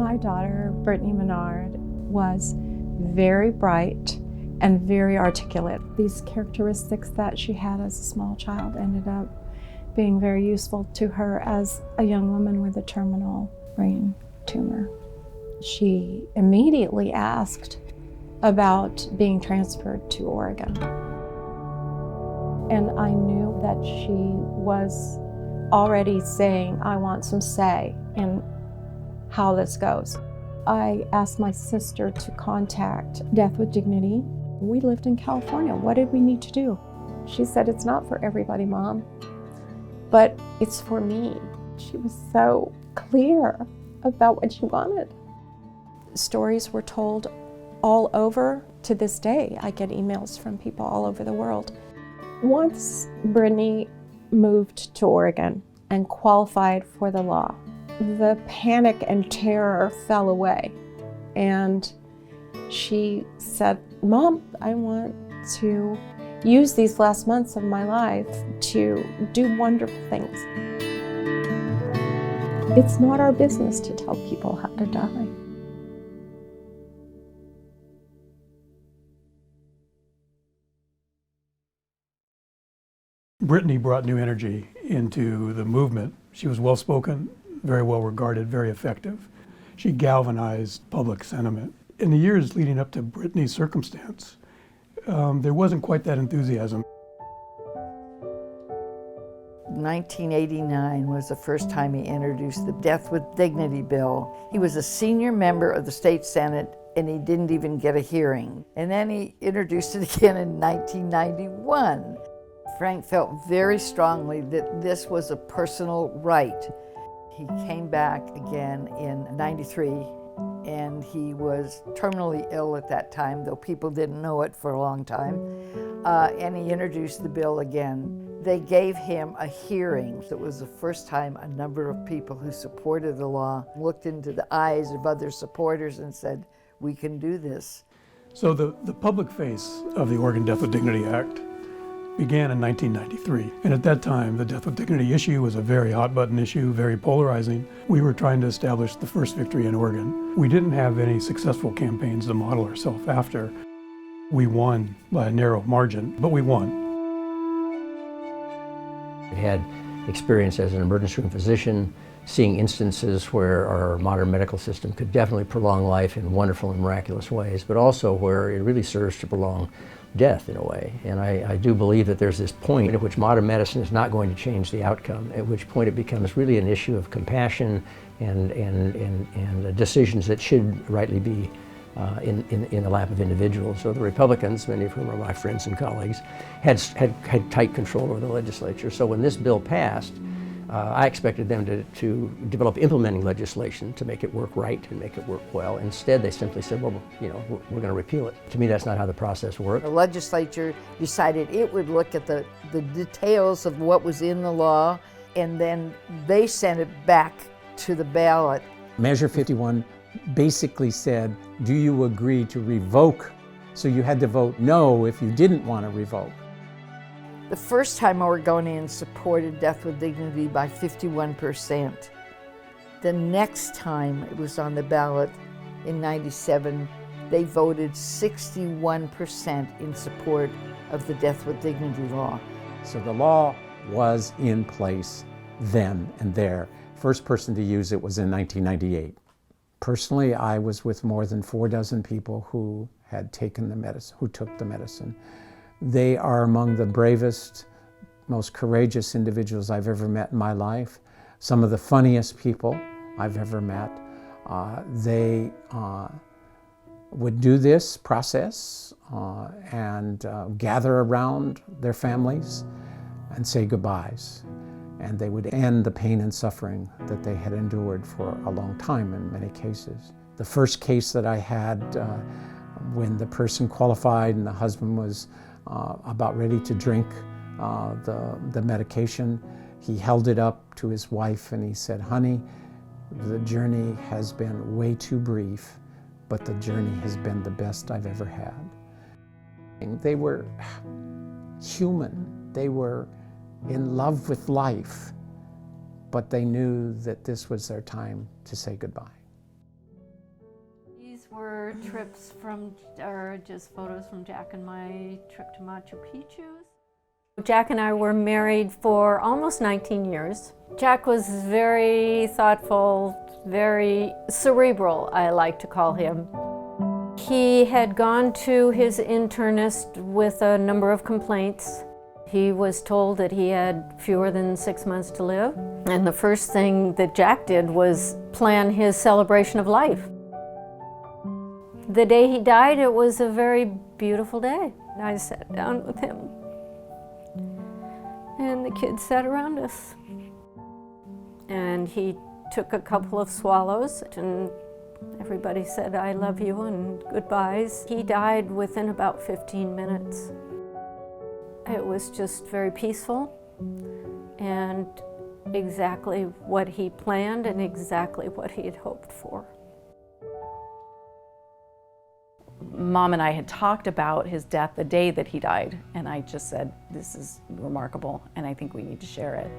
My daughter, Brittany Menard, was very bright and very articulate. These characteristics that she had as a small child ended up being very useful to her as a young woman with a terminal brain tumor. She immediately asked about being transferred to Oregon. And I knew that she was already saying, I want some say in how this goes. I asked my sister to contact Death with Dignity. We lived in California. What did we need to do? She said, it's not for everybody, Mom, but it's for me. She was so clear about what she wanted. Stories were told all over. To this day, I get emails from people all over the world. Once Brittany moved to Oregon and qualified for the law, the panic and terror fell away. And she said, Mom, I want to use these last months of my life to do wonderful things. It's not our business to tell people how to die. Brittany brought new energy into the movement. She was well-spoken, very well regarded, very effective. She galvanized public sentiment. In the years leading up to Brittany's circumstance, there wasn't quite that enthusiasm. 1989 was the first time he introduced the Death with Dignity bill. He was a senior member of the state Senate and he didn't even get a hearing. And then he introduced it again in 1991. Frank felt very strongly that this was a personal right. He came back again in '93, and he was terminally ill at that time, though people didn't know it for a long time, and he introduced the bill again. They gave him a hearing. It was the first time a number of people who supported the law looked into the eyes of other supporters and said, we can do this. So the public face of the Oregon Death with Dignity Act began in 1993. And at that time, the Death with Dignity issue was a very hot button issue, very polarizing. We were trying to establish the first victory in Oregon. We didn't have any successful campaigns to model ourselves after. We won by a narrow margin, but we won. I had experience as an emergency room physician, seeing instances where our modern medical system could definitely prolong life in wonderful and miraculous ways, but also where it really serves to prolong death in a way. And I do believe that there's this point at which modern medicine is not going to change the outcome, at which point it becomes really an issue of compassion and decisions that should rightly be in the lap of individuals. So the Republicans, many of whom are my friends and colleagues, had tight control over the legislature. So when this bill passed, I expected them to develop implementing legislation to make it work right and make it work well. Instead, they simply said, well, you know, we're going to repeal it. To me, that's not how the process worked. The legislature decided it would look at the details of what was in the law, and then they sent it back to the ballot. Measure 51 basically said, do you agree to revoke? So you had to vote no if you didn't want to revoke. The first time Oregonians supported Death with Dignity by 51%. The next time it was on the ballot in '97, they voted 61% in support of the Death with Dignity law. So the law was in place then and there. First person to use it was in 1998. Personally, I was with more than 4 dozen people who had taken the medicine, who took the medicine. They are among the bravest, most courageous individuals I've ever met in my life. Some of the funniest people I've ever met. They would do this process and gather around their families and say goodbyes. And they would end the pain and suffering that they had endured for a long time in many cases. The first case that I had when the person qualified and the husband was about ready to drink the medication, he held it up to his wife and he said, honey, the journey has been way too brief, but the journey has been the best I've ever had. They were human. They were in love with life, but they knew that this was their time to say goodbye. were trips from, or just photos from Jack and my trip to Machu Picchu. Jack and I were married for almost 19 years. Jack was very thoughtful, very cerebral, I like to call him. He had gone to his internist with a number of complaints. He was told that he had fewer than 6 months to live. And the first thing that Jack did was plan his celebration of life. The day he died, it was a very beautiful day. I sat down with him, and the kids sat around us. And he took a couple of swallows, and everybody said, "I love you," and goodbyes. He died within about 15 minutes. It was just very peaceful and exactly what he planned and exactly what he had hoped for. Mom and I had talked about his death the day that he died, and I just said, this is remarkable, and I think we need to share it.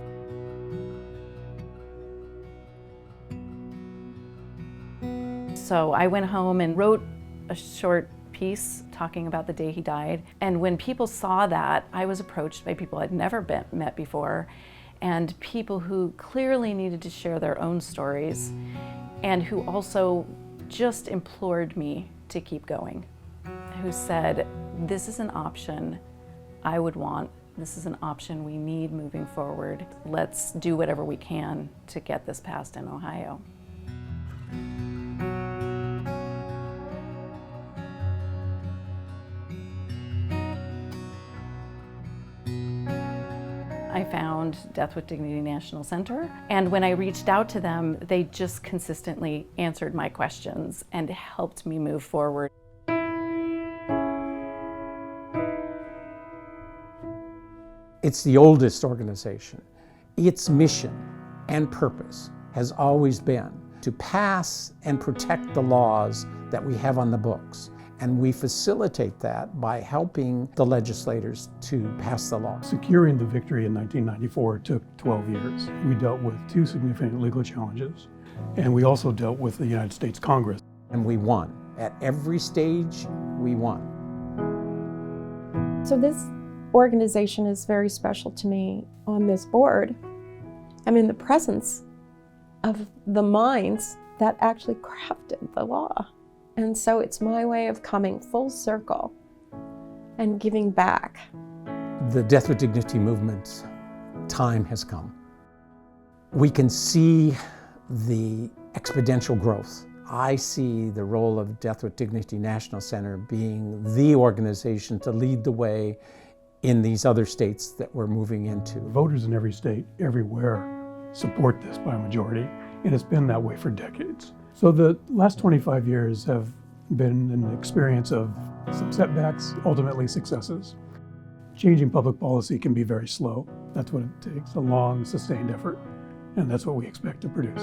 So I went home and wrote a short piece talking about the day he died, and when people saw that, I was approached by people I'd never met before, and people who clearly needed to share their own stories, and who also just implored me to keep going, who said, this is an option I would want, this is an option we need moving forward. Let's do whatever we can to get this passed in Ohio. I found Death with Dignity National Center, and when I reached out to them, they just consistently answered my questions and helped me move forward. It's the oldest organization. Its mission and purpose has always been to pass and protect the laws that we have on the books. And we facilitate that by helping the legislators to pass the law. Securing the victory in 1994 took 12 years. We dealt with 2 significant legal challenges, and we also dealt with the United States Congress. And we won. At every stage, we won. So this organization is very special to me. On this board, I'm in the presence of the minds that actually crafted the law. And so it's my way of coming full circle and giving back. The Death with Dignity movement's time has come. We can see the exponential growth. I see the role of Death with Dignity National Center being the organization to lead the way in these other states that we're moving into. Voters in every state, everywhere, support this by a majority, and it's been that way for decades. So the last 25 years have been an experience of some setbacks, ultimately successes. Changing public policy can be very slow. That's what it takes, a long, sustained effort, and that's what we expect to produce.